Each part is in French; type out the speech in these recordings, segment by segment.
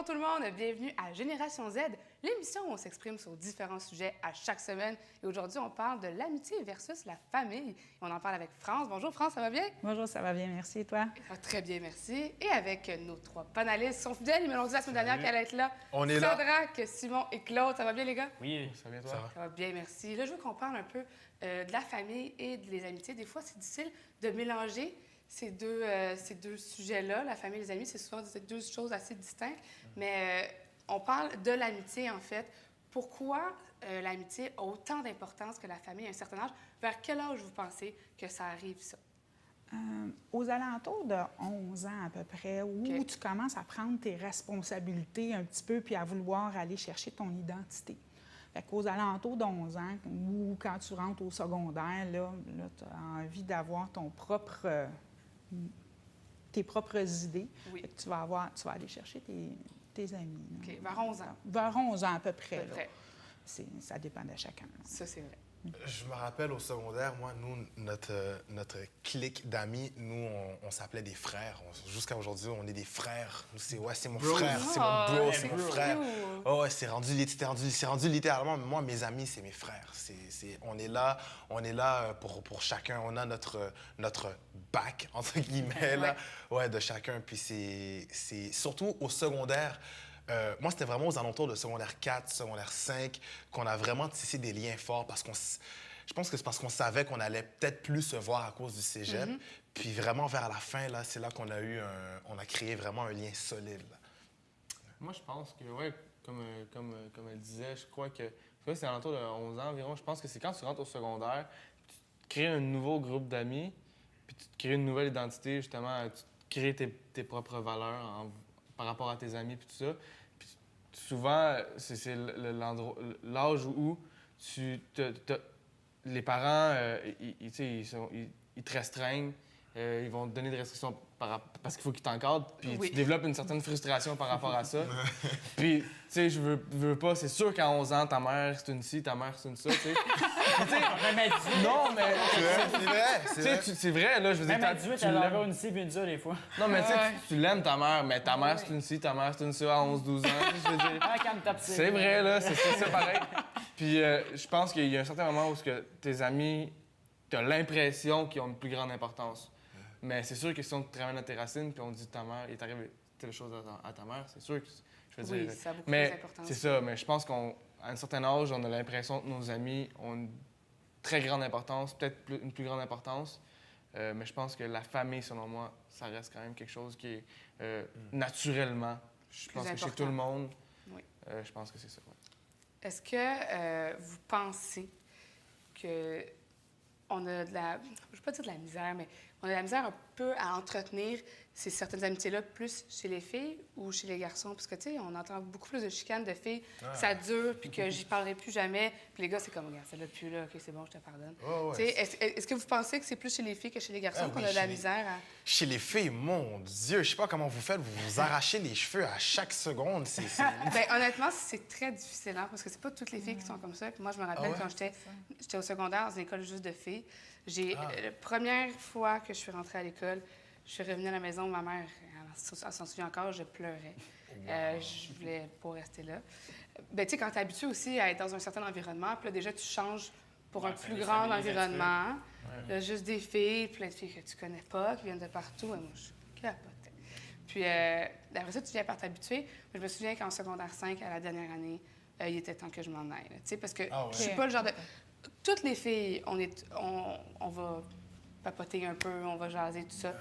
Bonjour tout le monde, bienvenue à Génération Z, l'émission où on s'exprime sur différents sujets à chaque semaine. Et aujourd'hui, on parle de l'amitié versus la famille. Et on en parle avec France. Bonjour France, ça va bien? Bonjour, ça va bien, merci. Et toi? Ça va très bien, merci. Et avec nos trois panélistes, sont fidèles, ils me l'ont dit la semaine dernière qu'elle allait être là. On est là. Sadraque, Simon et Claude, ça va bien les gars? Oui, ça va bien toi? Ça va bien, merci. Là, je veux qu'on parle un peu de la famille et des amitiés. Des fois, c'est difficile de mélanger ces deux sujets-là. La famille et les amis, c'est souvent deux choses assez distinctes. Mais on parle de l'amitié, en fait. Pourquoi l'amitié a autant d'importance que la famille à un certain âge? Vers quel âge vous pensez que ça arrive, ça? Aux alentours de 11 ans à peu près, où tu commences à prendre tes responsabilités un petit peu puis à vouloir aller chercher ton identité. Fait qu'aux alentours d'11 ans, ou quand tu rentres au secondaire, là tu as envie d'avoir tes propres idées. Oui. Fait que tu vas aller chercher tes amis. Là. OK, vers 11 ans. Vers 11 ans à peu près. À peu près. Ça dépend de chacun. Là. Ça, c'est vrai. Je me rappelle au secondaire, moi, nous, notre clique d'amis, nous, on s'appelait des frères. Jusqu'à aujourd'hui, on est des frères. C'est mon frère, c'est mon bro, c'est mon frère. Oh, ouais, c'est rendu littéralement, moi, mes amis, c'est mes frères. On est là pour chacun. On a notre bac, entre guillemets, là, ouais, de chacun. Puis c'est surtout au secondaire. Moi, c'était vraiment aux alentours de secondaire 4, secondaire 5 qu'on a vraiment tissé des liens forts parce je pense que c'est parce qu'on savait qu'on allait peut-être plus se voir à cause du cégep. Puis vraiment, vers la fin, là, c'est là qu'on a créé vraiment un lien solide. Là. Moi, je pense que, ouais, comme elle disait, je crois que c'est à l'entour de 11 ans environ. Je pense que c'est quand tu rentres au secondaire, tu crées un nouveau groupe d'amis, puis tu te crées une nouvelle identité, justement, tu crées tes propres valeurs par rapport à tes amis, puis tout ça. Puis souvent, c'est l'âge où les parents, ils te restreignent, ils vont te donner des restrictions parce qu'il faut qu'ils t'encadrent, puis tu développes une certaine frustration par rapport à ça. Puis, tu sais, je veux pas, c'est sûr qu'à 11 ans, ta mère, c'est une ci, ta mère, c'est une ça, tu sais. Non, mais C'est vrai. C'est vrai, là, je veux dire, même à 18, elle a encore une ci puis une ça, des fois. non, mais tu sais, tu l'aimes, ta mère, mais ta mère, c'est une ci, ta mère, c'est une ça, à 11-12 ans, je veux dire. Quand tape C'est vrai, là, c'est pareil. Puis je pense qu'il y a un certain moment où tes amis, tu as l'impression qu'ils ont une plus grande importance. Mais c'est sûr que si on te ramène à tes racines puis on dit ta mère, il t'arrive telle chose à ta mère, c'est sûr que je veux dire. Ça a beaucoup plus d'importance. C'est ça, mais je pense qu'à un certain âge, on a l'impression que nos amis ont une très grande importance, peut-être une plus grande importance. Mais je pense que la famille, selon moi, ça reste quand même quelque chose qui est naturellement. Je pense que chez tout le monde, je pense que c'est ça. Ouais. Est-ce que vous pensez que on a je ne veux pas dire de la misère, mais on a de la misère un peu à entretenir certaines amitiés-là plus chez les filles ou chez les garçons? Parce que, tu sais, on entend beaucoup plus de chicanes de filles, que ça dure, puis que j'y parlerai plus jamais. Puis les gars, c'est comme, regarde, celle-là plus là, OK, c'est bon, je te pardonne. Est-ce que vous pensez que c'est plus chez les filles que chez les garçons qu'on a de la misère à... Chez les filles, mon Dieu, je sais pas comment vous faites, vous vous arrachez les cheveux à chaque seconde. Bien, honnêtement, c'est très difficile, hein, parce que c'est pas toutes les filles qui sont comme ça. Puis moi, je me rappelle quand j'étais au secondaire, dans une école juste de filles, la première fois que je suis rentrée à l'école, je suis revenue à la maison, ma mère, elle s'en souvient encore, je pleurais. Je voulais pas rester là. Ben, tu sais, quand tu es habitué aussi à être dans un certain environnement, puis là, déjà, tu changes pour un plus grand environnement. Là, juste des filles, plein de filles que tu connais pas, qui viennent de partout. Et moi, je capotais. Puis, après ça, tu viens par t'habituer. Mais je me souviens qu'en secondaire 5, à la dernière année, il était temps que je m'en aille. Tu sais, parce que je suis pas le genre de... Toutes les filles, on va papoter un peu, on va jaser, tout ça,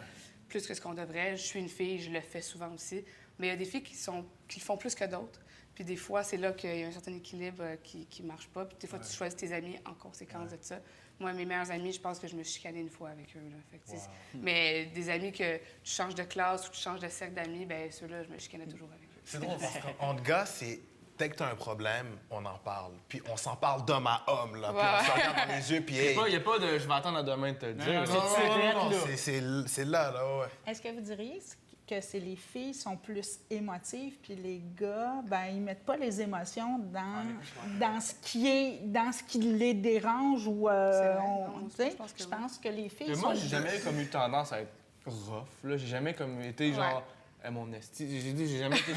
plus que ce qu'on devrait. Je suis une fille, je le fais souvent aussi. Mais il y a des filles qui le font plus que d'autres. Puis des fois, c'est là qu'il y a un certain équilibre qui marche pas. Puis des fois, tu choisis tes amis en conséquence de ça. Moi, mes meilleurs amis, je pense que je me suis chicanée une fois avec eux. Là. Fait que, mais des amis que tu changes de classe ou tu changes de cercle d'amis, bien ceux-là, je me chicanais toujours avec eux. C'est drôle parce qu'entre gars, c'est... Dès que tu as un problème, on en parle. Puis on s'en parle d'homme à homme, là. Puis on se regarde dans les yeux, puis hey... Il n'y a pas de « je vais attendre à demain de te le dire ». Non, c'est là, ouais. Est-ce que vous diriez que les filles sont plus émotives, puis les gars, ben ils mettent pas les émotions dans ce qui les dérange ou je pense que les filles moi, j'ai jamais comme eu tendance à être rough, là. J'ai jamais comme été genre Mon esti. J'ai dit, j'ai jamais été.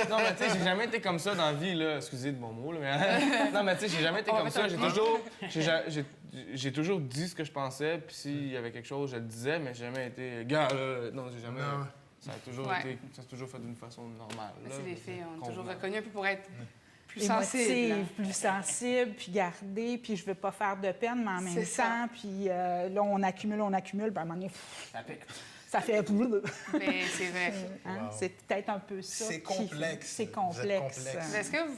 Non, mais tu sais, j'ai jamais été comme ça dans la vie, là. Excusez de mon mot, là. Mais... non, mais tu sais, j'ai jamais été comme ça. J'ai toujours dit ce que je pensais, puis s'il y avait quelque chose, je le disais, mais j'ai jamais été. Gars, là. Non, j'ai jamais. Non. Ça a toujours fait d'une façon normale. Mais c'est les filles, on est toujours reconnues un peu pour être plus émotive, sensibles. plus sensible, puis garder, puis je veux pas faire de peine, mais en même temps, ça. Puis là, on accumule, puis à un moment donné, ça fait... Mais c'est vrai. Hein? Wow. C'est peut-être un peu ça. C'est complexe. C'est complexe. Mais est-ce que vous...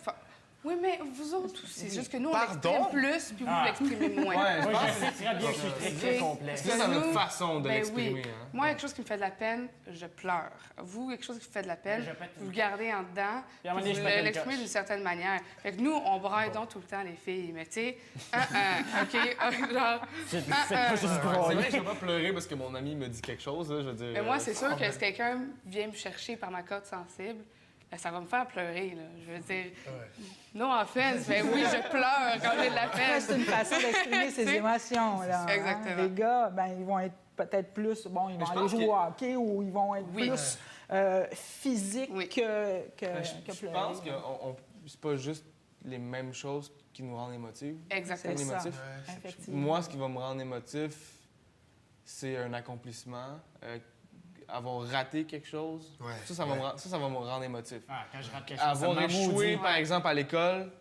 Oui, mais vous autres aussi. C'est juste que nous, on Pardon? l'exprime plus, puis vous l'exprimez moins. Ouais, je Moi, pense je sais très bien que je suis très complexe. que c'est dans notre façon de Ben l'exprimer. oui. Hein. Moi, quelque chose qui me fait de la peine, je pleure. Vous, quelque chose qui vous fait de la peine, vous le gardez en dedans, Puis à un moment puis donné, vous je pète une l'exprimez coche. d'une certaine manière. Fait que nous, on braille donc tout le temps, les filles. Mais tu sais, OK, genre... C'est pas juste C'est pour vrai, je vais pas pleurer parce que mon ami me dit quelque chose, là, je veux dire. Mais moi, c'est sûr que si quelqu'un vient me chercher par ma corde sensible, ben, ça va me faire pleurer, là. Je veux dire, no offense, mais oui, je pleure quand j'ai de la peine. C'est une façon d'exprimer ses émotions, là. Hein? Exactement. Les gars, ben, ils vont être peut-être plus... Bon, ils vont aller jouer au hockey ou ils vont être plus physiques que Je pense que c'est pas juste les mêmes choses qui nous rendent émotifs. Exactement. C'est ça. Émotif. Effectivement. Moi, ce qui va me rendre émotif, c'est un accomplissement. Avoir raté quelque chose, ça va me rendre émotif. Ah, quand je rate quelque chose, Avoir échoué, par exemple, à l'école,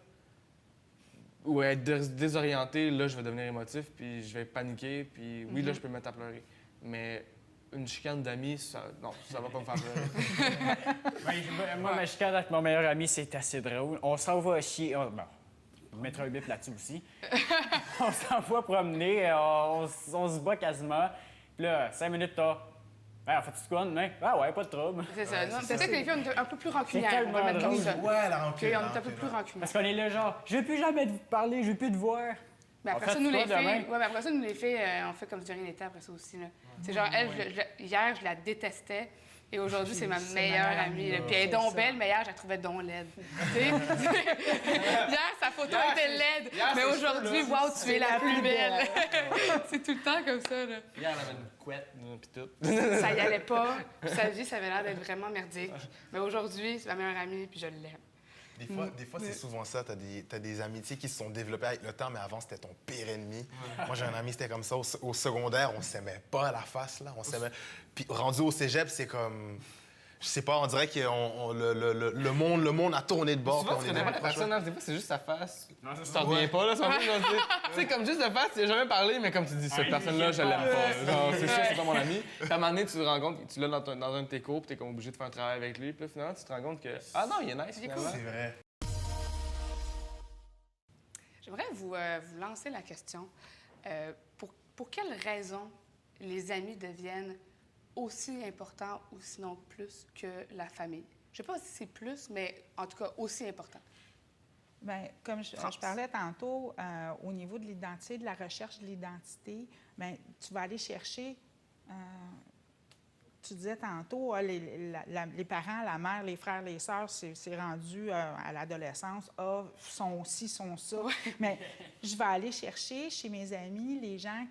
ou être désorienté, là, je vais devenir émotif, puis je vais paniquer, puis oui, là, je peux me mettre à pleurer. Mais une chicane d'amis, ça va pas me faire pleurer. Moi, ma chicane avec mon meilleur ami, c'est assez drôle. On s'en va chier. Bon, je mettrai un bip là-dessus aussi. On s'en va promener, on se bat quasiment. Puis là, 5 minutes, t'as... on fait-tu quoi, non? Ah ouais, pas de trouble. C'est ça. Peut-être que les filles, on est un peu plus rancunières. C'est On va mettre comme tellement ça. Ouais, la rancune. On est un peu plus rancunières. Parce qu'on est là, genre, je veux plus jamais te parler, je veux plus te voir. Mais après On ça, fait nous, les quoi demain? filles, mais après ça, nous, les filles, on fait comme si de rien n'était après ça aussi. Là. C'est genre, elle, hier, je la détestais. Et aujourd'hui, c'est ma meilleure amie. Là. Puis elle est donc belle, mais hier, je la trouvais donc laide. Tu sais? Hier, sa photo était laide. Mais aujourd'hui, wow, tu es la plus belle. C'est tout le temps comme ça. Là. Hier, elle avait une couette, puis tout. Ça y allait pas. Puis sa vie, ça avait l'air d'être vraiment merdique. Mais aujourd'hui, c'est ma meilleure amie, puis je l'aime. Des fois c'est souvent ça. T'as des amitiés qui se sont développées avec le temps, mais avant, c'était ton pire ennemi. Moi, j'ai un ami, c'était comme ça. Au secondaire, on s'aimait pas à la face, là. On s'aimait. Puis rendu au cégep, c'est comme... Je sais pas, on dirait que le monde a tourné de bord. Souvent, tu connais pas le personnage. Des fois, c'est juste sa face. Tu t'en reviens pas, là. Tu sais, comme juste la face, tu n'as jamais parlé, mais comme tu dis, cette personne-là, je l'aime pas. Genre, c'est sûr, c'est pas mon ami. Puis à un moment donné, tu te rends compte, tu l'as dans un de tes cours, puis t'es comme obligé de faire un travail avec lui. Puis finalement, tu te rends compte que, ah non, il est nice, finalement. C'est vrai. J'aimerais vous lancer la question. Pour quelles raisons les amis deviennent aussi importants ou sinon plus que la famille? Je ne sais pas si c'est plus, mais en tout cas aussi important. Bien, comme je parlais tantôt, au niveau de l'identité, de la recherche de l'identité, bien, tu vas aller chercher, tu disais tantôt, les parents, la mère, les frères, les sœurs, c'est rendu à l'adolescence, sont ci, sont ça. Mais je vais aller chercher chez mes amis les gens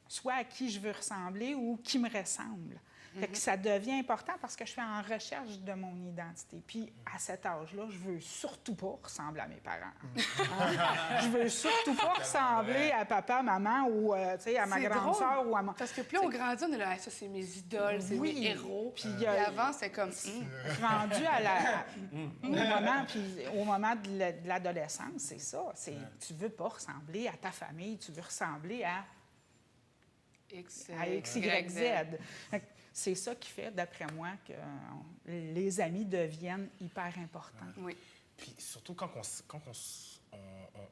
soit à qui je veux ressembler ou qui me ressemblent. Fait que ça devient important parce que je suis en recherche de mon identité. Puis, à cet âge-là, je veux surtout pas ressembler à mes parents. Hein? Je veux surtout pas ressembler à papa, maman ou à ma grande sœur ou à mon... Parce que plus on grandit, on est là, ça, c'est mes idoles, c'est mes héros. Puis avant, c'est comme... Rendu au moment de l'adolescence, c'est ça. Tu veux pas ressembler à ta famille, tu veux ressembler à X, Y, Z. C'est ça qui fait, d'après moi, que les amis deviennent hyper importants. Oui. Puis surtout quand on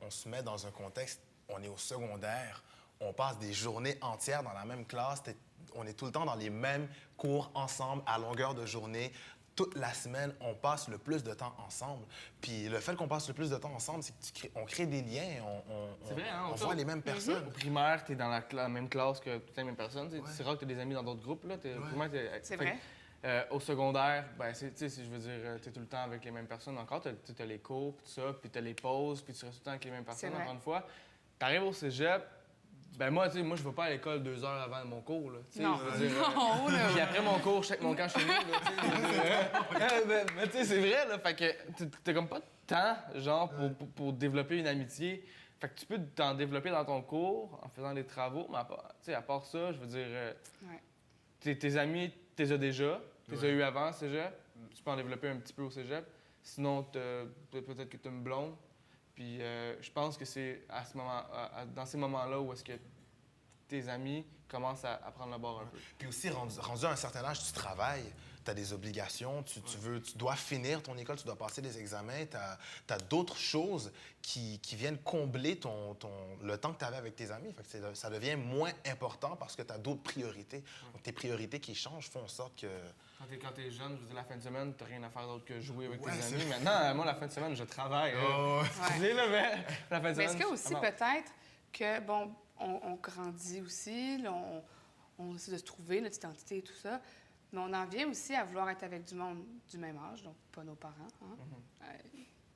se met dans un contexte, on est au secondaire, on passe des journées entières dans la même classe, on est tout le temps dans les mêmes cours ensemble, à longueur de journée. Toute la semaine, on passe le plus de temps ensemble. Puis le fait qu'on passe le plus de temps ensemble, c'est qu'on crée des liens, on voit les mêmes personnes. Au primaire, tu es dans la même classe que toutes les mêmes personnes. C'est rare que tu as des amis dans d'autres groupes. Là. Au primaire, c'est vrai. Au secondaire, ben, je veux dire, tu es tout le temps avec les mêmes personnes. Encore, tu as les cours, puis tout ça, puis tu as les pauses, puis tu restes tout le temps avec les mêmes personnes, encore une fois. Tu arrives au cégep, Ben moi, tu sais, moi, je vais pas à l'école 2 heures avant mon cours, là. Tu sais, Non, je veux dire, non, là. Puis après mon cours, je check mon camp chez nous, là, tu sais. Mais tu sais, c'est vrai, là. Fait que t'as comme pas de temps, genre, pour développer une amitié. Fait que tu peux t'en développer dans ton cours, en faisant des travaux, mais à part ça, je veux dire, tes amis, t'es as déjà, t'es as eu avant, cégep. Tu peux en développer un petit peu au cégep. Sinon, peut-être que t'as une blonde. Puis je pense que c'est dans ces moments-là où est-ce que tes amis commencent à prendre le bord un peu. Puis aussi, rendu à un certain âge, tu travailles, tu as des obligations, tu dois finir ton école, tu dois passer des examens, tu as d'autres choses qui viennent combler le temps que tu avais avec tes amis. Fait que ça devient moins important parce que tu as d'autres priorités. Donc, tes priorités qui changent font en sorte que... Quand t'es jeune, je veux dire, la fin de semaine, t'as rien à faire d'autre que jouer avec tes amis. Maintenant, moi, la fin de semaine, je travaille. Excusez, là, mais la fin de semaine... Mais est-ce que aussi, peut-être que, bon, on grandit aussi, là, on essaie de se trouver notre identité et tout ça, mais on en vient aussi à vouloir être avec du monde du même âge, donc pas nos parents. Hein?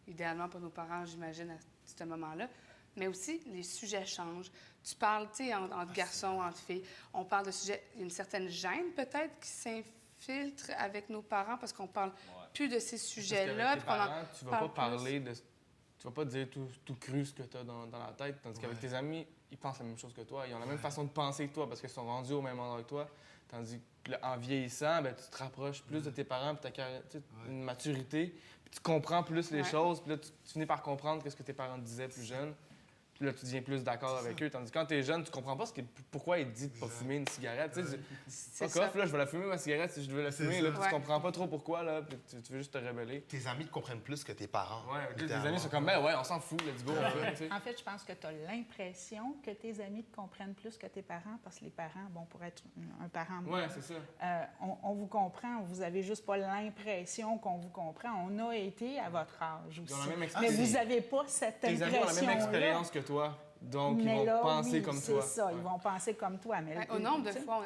Idéalement, pas nos parents, j'imagine, à ce moment-là. Mais aussi, les sujets changent. Tu parles, tu sais, entre garçons, entre filles, on parle de sujets... Il y a une certaine gêne, peut-être, qui s'infiltre avec nos parents parce qu'on parle plus de ces sujets-là. Avec tes parents, tu vas pas parler de... Tu vas pas dire tout cru ce que tu as dans la tête, tandis qu'avec tes amis, ils pensent la même chose que toi. Ils ont la même façon de penser que toi parce qu'ils sont rendus au même endroit que toi. Tandis qu'en vieillissant, ben, tu te rapproches plus de tes parents, puis tu as une maturité, puis tu comprends plus les choses, puis là, tu finis par comprendre ce que tes parents te disaient plus jeunes. Puis là, tu deviens plus d'accord avec eux. Tandis que quand t'es jeune, tu comprends pas pourquoi ils disent de pas fumer une cigarette. C'est fuck off, là, je vais la fumer, ma cigarette, si je veux la fumer. Là, puis tu comprends pas trop pourquoi, là, puis tu veux juste te rebeller. Tes amis te comprennent plus que tes parents. Tes amis sont comme, ben ouais, on s'en fout, let's go. En fait, je pense que tu as l'impression que tes amis te comprennent plus que tes parents, parce que les parents, bon, pour être un parent... Oui, c'est ça. On vous comprend, vous avez juste pas l'impression qu'on vous comprend. On a été à votre âge aussi. Mais vous n'avez pas cette impression-là. Tes amis ont la même expérience que toi, donc ils vont penser comme toi. C'est ça, ils vont penser comme toi. Mais au nombre de fois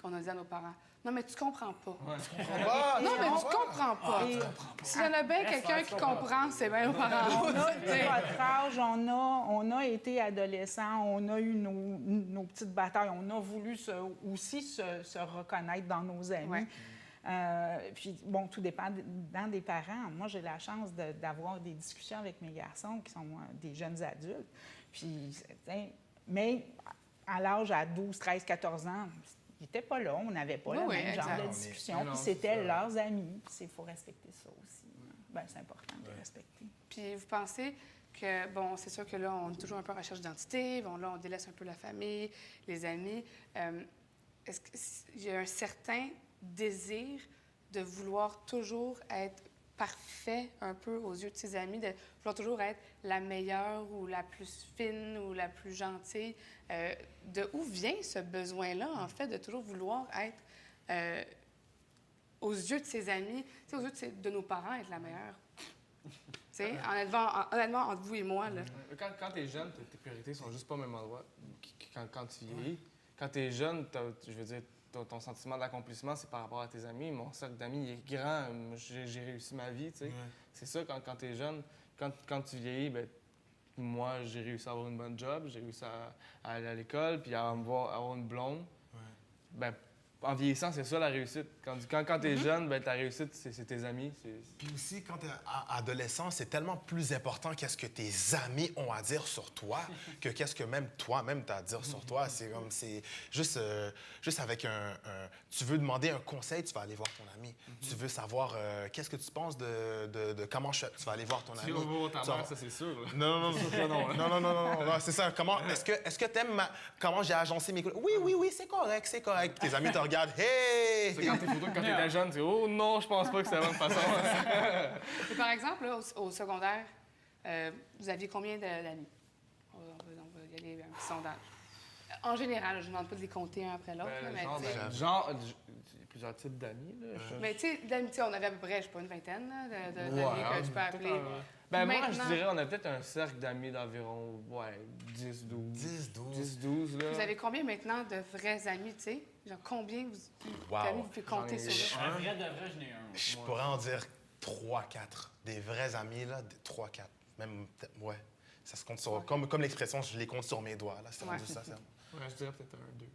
qu'on a dit à nos parents, non, mais tu comprends pas. Tu comprends pas? Non, mais tu comprends pas. S'il y en a bien quelqu'un qui comprend, c'est bien nos parents. On a eu votre âge, on a été adolescents, on a eu nos petites batailles, on a voulu aussi se reconnaître dans nos amis. Puis, bon, tout dépend des parents. Moi, j'ai la chance d'avoir des discussions avec mes garçons qui sont des jeunes adultes. Puis, mais à l'âge à 12, 13, 14 ans, ils n'étaient pas là. On n'avait pas le même genre de discussion. Puis c'était leurs amis. Puis il faut respecter ça aussi. Bien, c'est important de respecter. Puis vous pensez que, bon, c'est sûr que là, on est toujours un peu en recherche d'identité. Bon, là, on délaisse un peu la famille, les amis. Est-ce qu'il y a un certain désir de vouloir toujours être parfait un peu aux yeux de ses amis, de vouloir toujours être la meilleure ou la plus fine ou la plus gentille? De où vient ce besoin-là, en fait, de toujours vouloir être aux yeux de ses amis, aux yeux de nos parents, être la meilleure? Honnêtement, entre vous et moi, là. Quand t'es jeune, tes priorités sont juste pas au même endroit quand tu vieillis. Quand t'es jeune, je veux dire, ton sentiment d'accomplissement, c'est par rapport à tes amis. Mon cercle d'amis, il est grand. J'ai réussi ma vie, tu sais. C'est ça, quand t'es jeune. Quand tu vieillis, ben moi, j'ai réussi à avoir une bonne job, j'ai réussi à aller à l'école, puis à avoir une blonde. Ben, en vieillissant, c'est ça la réussite. Quand t'es jeune, ben, ta réussite, c'est tes amis. Puis aussi, quand t'es adolescent, c'est tellement plus important qu'est-ce que tes amis ont à dire sur toi que qu'est-ce que même toi-même t'as à dire sur toi. C'est comme, c'est juste avec tu veux demander un conseil, tu vas aller voir ton ami. Tu veux savoir qu'est-ce que tu penses de comment je fais, tu vas aller voir ton ami. Tu vas voir ta mère, ça c'est sûr. Là. Non, c'est ça. Est-ce que t'aimes comment j'ai agencé mes couleurs? Oui, c'est correct. Tes amis te regardent, hey! C'est quand tes photos quand t'étais jeune, c'est oh non, je pense pas que c'est la bonne façon. Et par exemple, là, au secondaire, vous aviez combien d'amis? On va y aller un petit sondage. En général, je ne demande pas de les compter un après l'autre. Il y a plusieurs types d'amis. Mais tu sais, d'amitié, on avait à peu près, je sais pas, une vingtaine d'amis que tu peux appeler. Ben moi, je dirais, on a peut-être un cercle d'amis d'environ 10, 12. Là. Vous avez combien maintenant de vrais amis, tu sais? Genre combien d'amis vous pouvez compter sur eux? Un vrai de vrai, j'en ai un. Je pourrais en dire 3-4. Des vrais amis, là, 3-4. Même, ouais. Ça se compte sur... Comme l'expression, je les compte sur mes doigts, là. C'est rendu ça. Ouais, je dirais peut-être un 2.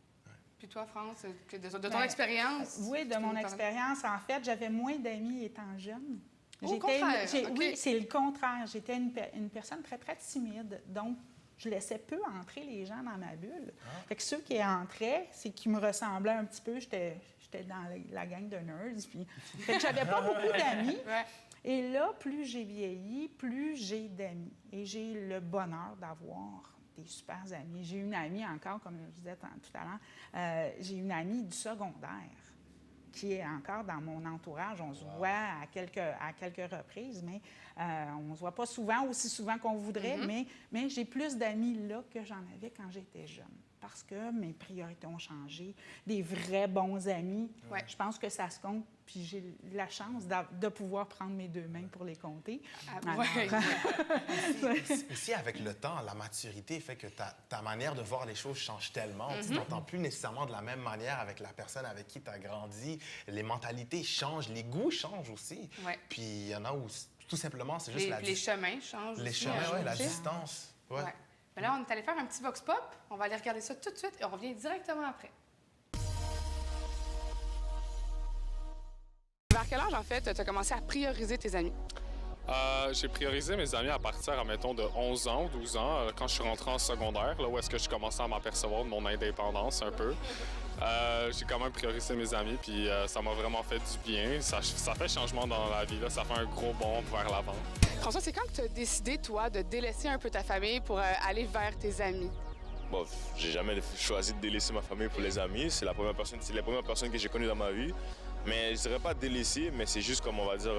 Puis toi, France, de ton expérience? Oui, de mon expérience, en fait, j'avais moins d'amis étant jeune. Au contraire, Oui, c'est le contraire. J'étais une personne très, très timide. Donc, je laissais peu entrer les gens dans ma bulle. Fait que ceux qui entraient, c'est qui me ressemblaient un petit peu. J'étais dans la gang de nerds. Puis... Fait que j'avais pas beaucoup d'amis. Ouais. Et là, plus j'ai vieilli, plus j'ai d'amis. Et j'ai le bonheur d'avoir des super amis. J'ai une amie encore, comme je disais tout à l'heure, j'ai une amie du secondaire qui est encore dans mon entourage. On se voit à quelques reprises, mais on ne se voit pas souvent, aussi souvent qu'on voudrait, mais j'ai plus d'amis là que j'en avais quand j'étais jeune. Parce que mes priorités ont changé. Des vrais bons amis, je pense que ça se compte. Puis j'ai la chance de pouvoir prendre mes 2 mains pour les compter. Aussi, avec le temps, la maturité fait que ta manière de voir les choses change tellement. Tu n'entends plus nécessairement de la même manière avec la personne avec qui tu as grandi. Les mentalités changent, les goûts changent aussi. Ouais. Puis il y en a où, tout simplement, c'est juste les chemins changent Les aussi, chemins, la distance. Ouais. Mais là, on est allé faire un petit vox pop. On va aller regarder ça tout de suite et on revient directement après. Vers quel âge, en fait, tu as commencé à prioriser tes amis? J'ai priorisé mes amis à partir, admettons, de 11 ans ou 12 ans, quand je suis rentré en secondaire, là où est-ce que je commençais à m'apercevoir de mon indépendance un peu. J'ai quand même priorisé mes amis, puis ça m'a vraiment fait du bien. Ça fait changement dans la vie, là. Ça fait un gros bond vers l'avant. François, c'est quand que tu as décidé, toi, de délaisser un peu ta famille pour aller vers tes amis? Bon, j'ai jamais choisi de délaisser ma famille pour les amis. C'est la première personne que j'ai connue dans ma vie. Mais je dirais pas délaisser, mais c'est juste comme on va dire,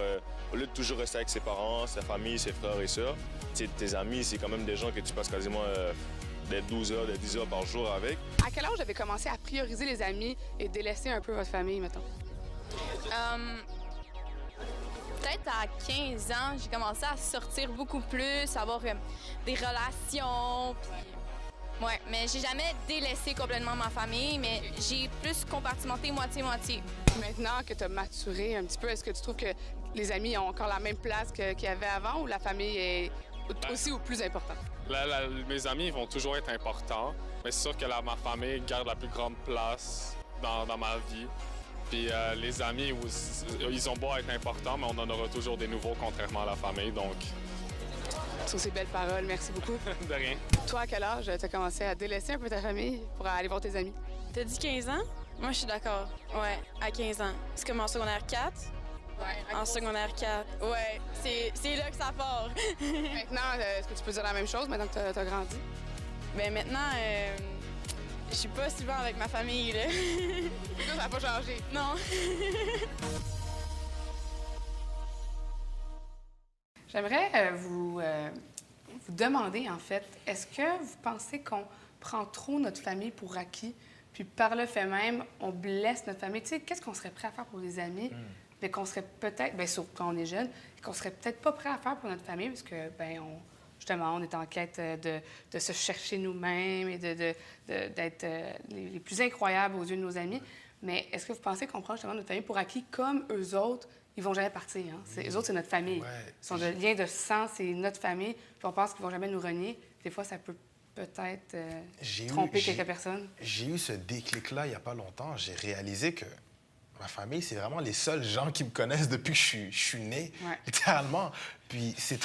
au lieu de toujours rester avec ses parents, sa famille, ses frères et sœurs, tes amis, c'est quand même des gens que tu passes quasiment des 12 heures, des 10 heures par jour avec. À quel âge vous avez commencé à prioriser les amis et délaisser un peu votre famille, mettons? Peut-être à 15 ans, j'ai commencé à sortir beaucoup plus, avoir des relations, puis... Ouais, mais j'ai jamais délaissé complètement ma famille, mais j'ai plus compartimenté moitié-moitié. Maintenant que tu as maturé un petit peu, est-ce que tu trouves que les amis ont encore la même place qu'il y avait avant ou la famille est aussi ou plus importante? Mes amis vont toujours être importants, mais c'est sûr que ma famille garde la plus grande place dans ma vie. Puis les amis, ils ont beau être importants, mais on en aura toujours des nouveaux, contrairement à la famille, donc... Sur ces belles paroles, merci beaucoup. De rien. Toi, à quel âge tu as commencé à délaisser un peu ta famille pour aller voir tes amis? T'as dit 15 ans? Moi, je suis d'accord. Ouais, à 15 ans. C'est comme en secondaire 4? Ouais. En secondaire 4. Ouais, c'est là que ça part. Maintenant, est-ce que tu peux dire la même chose maintenant que tu as grandi? Bien, maintenant, je suis pas souvent avec ma famille, là. Ça n'a pas changé? Non. J'aimerais vous demander, en fait, est-ce que vous pensez qu'on prend trop notre famille pour acquis, puis par le fait même, on blesse notre famille? Tu sais, qu'est-ce qu'on serait prêt à faire pour les amis, mais qu'on serait peut-être, bien, surtout quand on est jeune, qu'on serait peut-être pas prêt à faire pour notre famille, parce que, bien, justement, on est en quête de se chercher nous-mêmes et d'être les plus incroyables aux yeux de nos amis. Mais est-ce que vous pensez qu'on prend justement notre famille pour acquis comme eux autres? Ils vont jamais partir. Hein? Eux autres, c'est notre famille. Ouais. Ils sont de lien de sang, c'est notre famille. Puis on pense qu'ils vont jamais nous renier. Des fois, ça peut peut-être tromper quelques personnes. J'ai eu ce déclic-là il n'y a pas longtemps. J'ai réalisé que ma famille, c'est vraiment les seuls gens qui me connaissent depuis que je suis né, littéralement. Puis c'est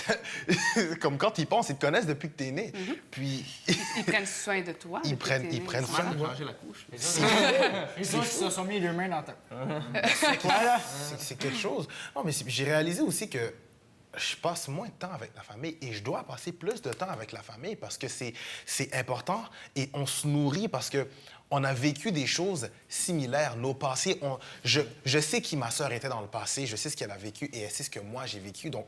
comme quand ils pensent, ils te connaissent depuis que tu es né. Puis ils prennent soin de toi. Ils prennent soin de moi. Changer la couche. Les autres, ils se sont mis les mains dans ta... C'est quelque chose. Non, mais j'ai réalisé aussi que je passe moins de temps avec la famille et je dois passer plus de temps avec la famille parce que c'est important et on se nourrit parce que on a vécu des choses similaires. Nos passés, je sais qui ma sœur était dans le passé, je sais ce qu'elle a vécu et elle sait ce que moi j'ai vécu. Donc,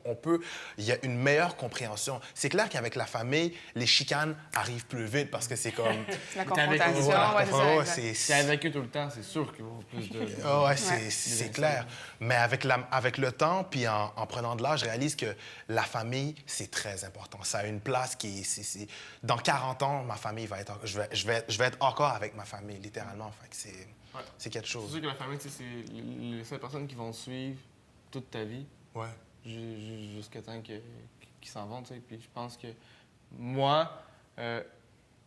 il y a une meilleure compréhension. C'est clair qu'avec la famille, les chicanes arrivent plus vite parce que c'est comme... La confrontation, C'est avec eux tout le temps, c'est sûr qu'il y aura plus de... Oh, ouais, c'est clair. Mais avec le temps, puis en prenant de l'âge, je réalise que la famille, c'est très important. Ça a une place qui est... Dans 40 ans, ma famille va être... Je vais être encore avec ma famille, littéralement. Fait que c'est quelque chose. C'est sûr que la famille, c'est les seules personnes qui vont suivre toute ta vie. Ouais. Jusqu'à temps qu'ils s'en vont, tu sais. Puis je pense que moi,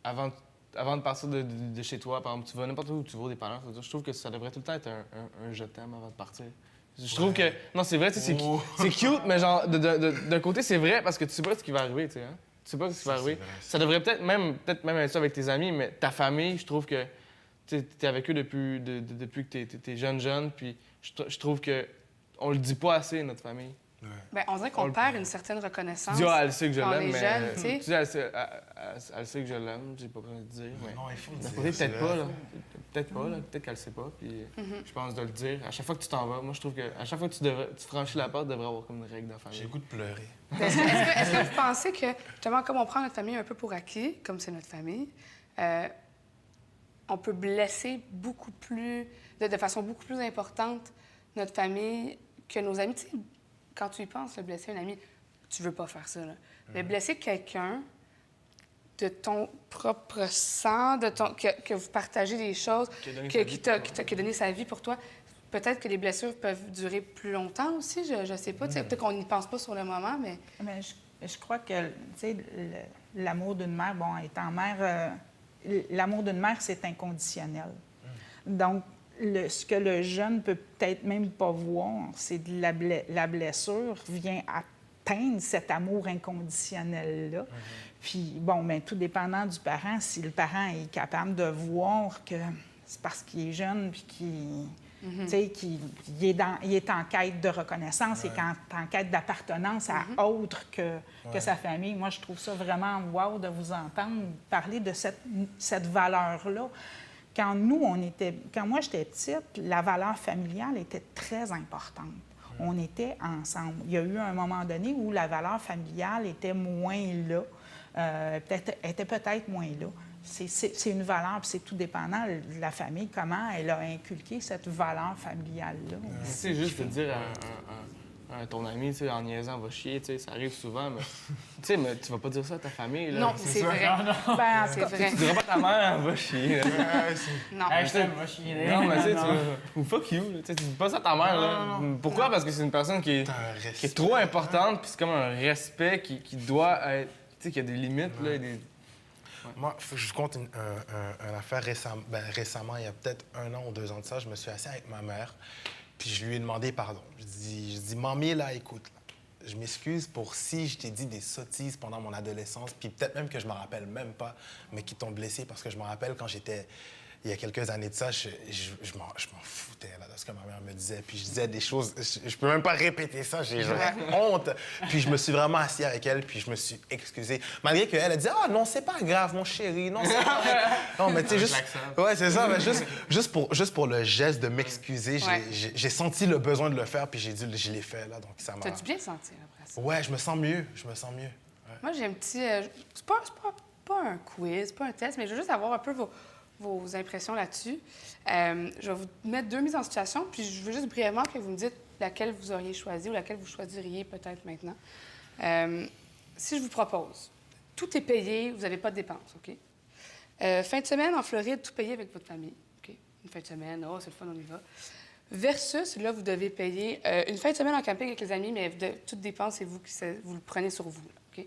avant avant de partir de chez toi, par exemple, tu vas n'importe où tu vas des parents, je trouve que ça devrait tout le temps être un je t'aime avant de partir. Je trouve que. Non, c'est vrai, c'est cute, mais genre, d'un côté, c'est vrai parce que tu sais pas ce qui va arriver, tu sais. Hein? Tu sais pas ce qui va arriver. Ça devrait peut-être même être ça avec tes amis, mais ta famille, je trouve que tu es avec eux depuis que t'es jeune, puis je trouve que on le dit pas assez, notre famille. Ouais. Ben, on dirait qu'on perd une certaine reconnaissance. Tu dis, elle sait que je quand on l'aime, est mais. jeune, tu sais. Tu dis, elle sait que je l'aime, j'ai pas besoin de le dire. Mais... Non, il faut le D'un dire. côté, c'est peut-être vrai. pas, là. Peut-être pas, là. Peut-être qu'elle sait pas. Puis je pense de le dire. À chaque fois que tu t'en vas, moi, je trouve que à chaque fois que tu franchis la porte, il devrait avoir comme une règle dans la famille. J'ai le goût de pleurer. Est-ce que vous pensez que, justement, comme on prend notre famille un peu pour acquis, comme c'est notre famille, on peut blesser beaucoup plus, de façon beaucoup plus importante, notre famille que nos amis? Tu sais, quand tu y penses, blesser un ami, tu veux pas faire ça, là. Mais blesser quelqu'un de ton propre sang, que vous partagez des choses, qui t'a donné sa vie pour toi, peut-être que les blessures peuvent durer plus longtemps aussi, je sais pas. Peut-être qu'on n'y pense pas sur le moment, mais... Mais je crois que, tu sais, l'amour d'une mère, bon, étant mère, l'amour d'une mère, c'est inconditionnel. Donc, ce que le jeune peut peut-être même pas voir, c'est de la blessure vient atteindre cet amour inconditionnel-là. Puis, bon, bien, tout dépendant du parent, si le parent est capable de voir que c'est parce qu'il est jeune puis tu sais, qu'il est en quête de reconnaissance et en quête d'appartenance à autre que sa famille. Moi, je trouve ça vraiment wow de vous entendre parler de cette valeur-là. Quand moi, j'étais petite, la valeur familiale était très importante. On était ensemble. Il y a eu un moment donné où la valeur familiale était moins là, était peut-être moins là. C'est une valeur, puis c'est tout dépendant de la famille, comment elle a inculqué cette valeur familiale-là. C'est juste de dire à ton ami, tu sais, en niaisant, va chier, tu sais, ça arrive souvent, mais tu sais, mais tu vas pas dire ça à ta famille, là. Non, c'est vrai. Ben, C'est vrai. Tu diras pas à ta mère, va chier. Non. Hey, je t'aime, va chier. Non, mais tu sais, ou fuck you, là. Tu sais, tu dis pas ça à ta mère, là. Pourquoi? Parce que c'est une personne qui est trop importante, puis c'est comme un respect qui doit être, tu sais, qu'il y a des limites, là, Moi, faut que je vous conte une affaire récemment, il y a peut-être 1 an ou 2 ans de ça, je me suis assis avec ma mère, puis je lui ai demandé pardon. Je dis mamie, là, écoute, là, je m'excuse pour si je t'ai dit des sottises pendant mon adolescence, puis peut-être même que je me rappelle même pas, mais qui t'ont blessé, parce que je me rappelle quand j'étais... Il y a quelques années de ça, je m'en foutais là, de ce que ma mère me disait. Puis je disais des choses... Je peux même pas répéter ça, j'aurais honte. Puis je me suis vraiment assis avec elle, puis je me suis excusé. Malgré qu'elle a dit « Ah non, c'est pas grave, mon chéri, non, c'est pas grave. » Non, mais tu sais, juste... Ouais, c'est ça, mais juste pour le geste de m'excuser, j'ai senti le besoin de le faire, puis je l'ai fait, là, donc ça m'a... T'as-tu bien senti après ça? Ouais, je me sens mieux, Ouais. Moi, j'ai un petit... c'est pas un quiz, pas un test, mais je veux juste avoir un peu vos impressions là-dessus. Je vais vous mettre 2 mises en situation, puis je veux juste brièvement que vous me dites laquelle vous auriez choisi ou laquelle vous choisiriez peut-être maintenant. Si je vous propose, tout est payé, vous n'avez pas de dépenses, OK? Fin de semaine en Floride, tout payé avec votre famille, OK? Une fin de semaine, oh, c'est le fun, on y va. Versus, là, vous devez payer une fin de semaine en camping avec les amis, mais toutes dépenses, c'est vous le prenez sur vous, là, OK?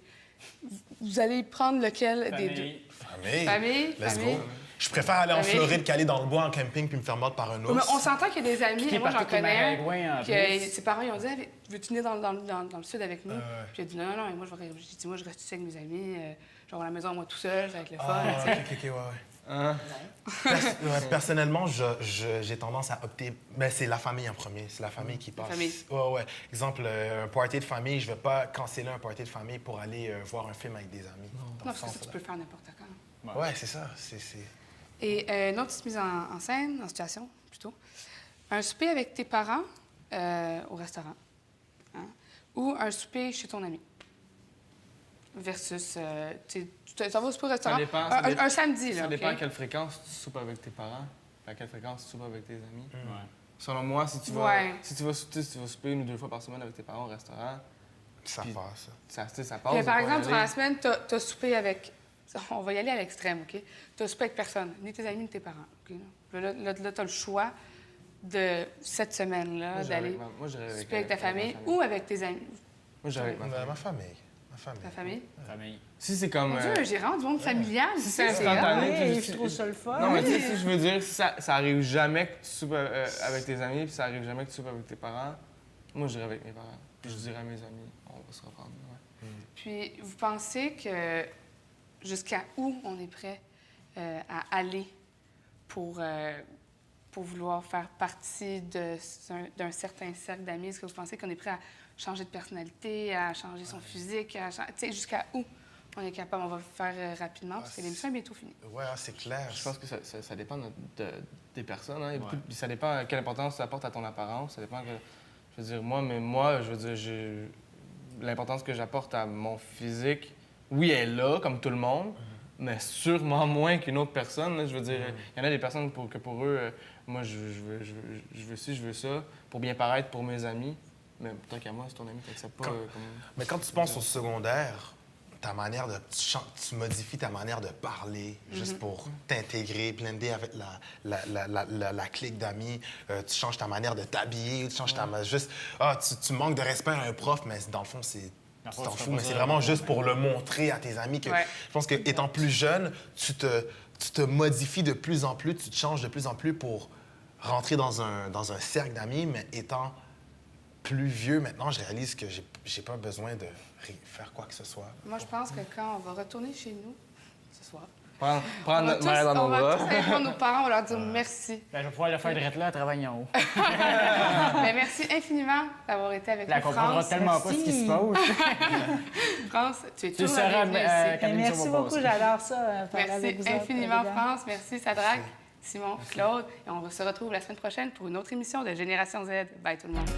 Vous allez prendre lequel des deux? Famille. Let's go. Je préfère aller en Floride qu'aller dans le bois en camping puis me faire mordre par un ours. Mais on s'entend qu'il y a des amis, et moi j'en connais un, que plus. ses parents ils ont dit « Veux-tu venir dans le sud avec nous? » Puis il a dit « Non, non, et moi j'ai dit « Moi je reste ici avec mes amis, genre à la maison moi tout seul, ça va être le fun. » Personnellement, j'ai tendance à opter... Mais c'est la famille en premier. C'est la famille qui passe. Ouais. Exemple, un party de famille, je vais pas canceller un party de famille pour aller voir un film avec des amis. Non, parce que ça, tu peux le faire n'importe quand. Ouais, c'est ça. Et une autre petite mise en scène, en situation, plutôt. Un souper avec tes parents au restaurant. Hein? Ou un souper chez ton ami. Versus, tu t'en vas au souper au restaurant. Un samedi, là. Ça dépend à quelle fréquence tu soupes avec tes parents, à quelle fréquence tu soupes avec tes amis. Selon moi, si tu vas souper 1 ou 2 fois par semaine avec tes parents au restaurant, ça passe. Ça passe. Mais par exemple, dans la semaine, t'as soupé avec... On va y aller à l'extrême, OK? Tu n'as soupé avec personne, ni tes amis, ni tes parents. OK? Là tu as le choix de cette semaine-là d'aller souper avec ta famille ou avec tes amis. Moi, j'irais avec ma famille. Ta famille? Famille. Si c'est comme... Mon Dieu, j'ai rendu du monde familial. Si c'est c'est instantané, Oui, je trouve ça le fun. Non, mais tu sais, si je veux dire, si ça arrive jamais que tu soupes avec tes amis, puis ça arrive jamais que tu soupes avec tes parents, moi, j'irai avec mes parents. Puis je dirais à mes amis, on va se reprendre. Ouais. Puis, vous pensez que jusqu'à où on est prêt à aller pour vouloir faire partie d'un certain cercle d'amis? Est-ce que vous pensez qu'on est prêt à changer de personnalité, à changer son physique, tu sais, jusqu'à où on est capable? On va le faire rapidement parce que l'émission est bientôt finie. Oui, c'est clair. Je pense que ça dépend des personnes. Hein. Ça dépend quelle importance tu apportes à ton apparence. Ça dépend que... Je veux dire, moi, je veux dire, l'importance que j'apporte à mon physique, oui, elle est là, comme tout le monde, mais sûrement moins qu'une autre personne. Là. Je veux dire, il y en a des personnes pour eux, moi, je veux ci, je veux ça, pour bien paraître pour mes amis. Mais tant qu'à moi, c'est ton ami qui n'accepte pas. Mais quand tu penses au secondaire, ta manière de... Tu modifies ta manière de parler juste pour t'intégrer, blender avec la clique d'amis. Tu changes ta manière de t'habiller, tu changes juste... tu manques de respect à un prof, mais dans le fond, c'est... Tu t'en fous, mais c'est vraiment juste pour le montrer à tes amis que... Je pense qu'étant plus jeune, tu te modifies de plus en plus, tu te changes de plus en plus pour rentrer dans un cercle d'amis, mais étant plus vieux maintenant, je réalise que j'ai pas besoin de faire quoi que ce soit. Moi, je pense que quand on va retourner chez nous ce soir, Prendre notre mère dans nos on va bras. tous aller prendre nos parents, on va leur dire merci. Ben, je vais pouvoir le faire direct là, à travailler en haut. Mais merci infiniment d'avoir été avec Elle nous, comprendra France. tellement pas ce qui se passe. France, tu es Tu toujours seras la bienvenue ici. Camille, ça Merci va beaucoup, passer. j'adore ça. Parler avec Merci vous autres, infiniment, les gars. France. Merci, Sadrac, Simon, Claude. Et on se retrouve la semaine prochaine pour une autre émission de Génération Z. Bye tout le monde.